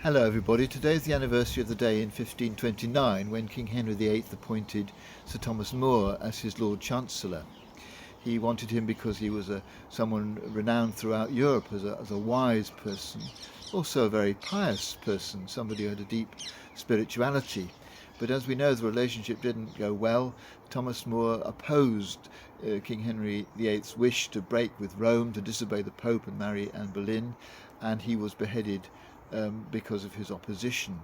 Hello everybody, today is the anniversary of the day in 1529 when King Henry VIII appointed Sir Thomas More as his Lord Chancellor. He wanted him because he was someone renowned throughout Europe as a wise person, also a very pious person, somebody who had a deep spirituality. But as we know, the relationship didn't go well. Thomas More opposed King Henry VIII's wish to break with Rome, to disobey the Pope and marry Anne Boleyn, and he was beheaded because of his opposition.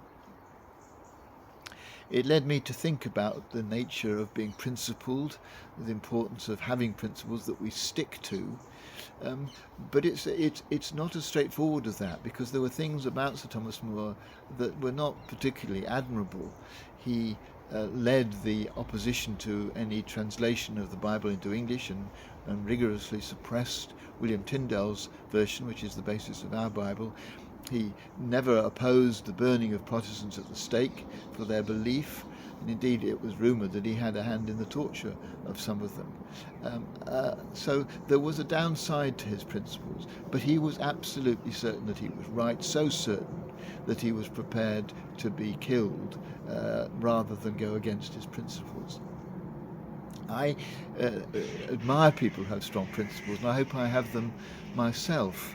It led me to think about the nature of being principled, the importance of having principles that we stick to. But it's not as straightforward as that, because there were things about Sir Thomas More that were not particularly admirable. He led the opposition to any translation of the Bible into English and rigorously suppressed William Tyndale's version, which is the basis of our Bible. He never opposed the burning of Protestants at the stake for their belief, and indeed it was rumoured that he had a hand in the torture of some of them. So there was a downside to his principles, but he was absolutely certain that he was right, so certain that he was prepared to be killed rather than go against his principles. I admire people who have strong principles, and I hope I have them myself.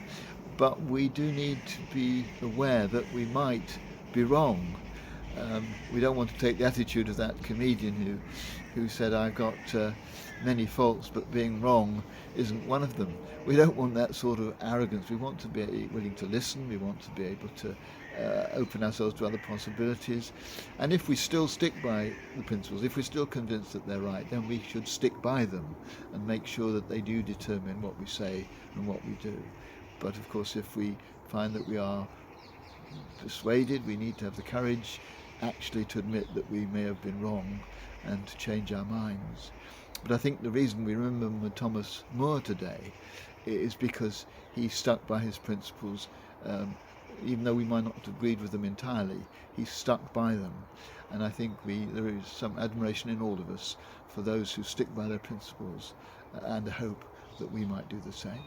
But we do need to be aware that we might be wrong. We don't want to take the attitude of that comedian who said, I've got many faults, but being wrong isn't one of them. We don't want that sort of arrogance. We want to be willing to listen. We want to be able to open ourselves to other possibilities. And if we still stick by the principles, if we're still convinced that they're right, then we should stick by them and make sure that they do determine what we say and what we do. But of course, if we find that we are persuaded, we need to have the courage actually to admit that we may have been wrong and to change our minds. But I think the reason we remember Thomas More today is because he stuck by his principles, even though we might not have agreed with them entirely. He stuck by them, and I think there is some admiration in all of us for those who stick by their principles, and a hope that we might do the same.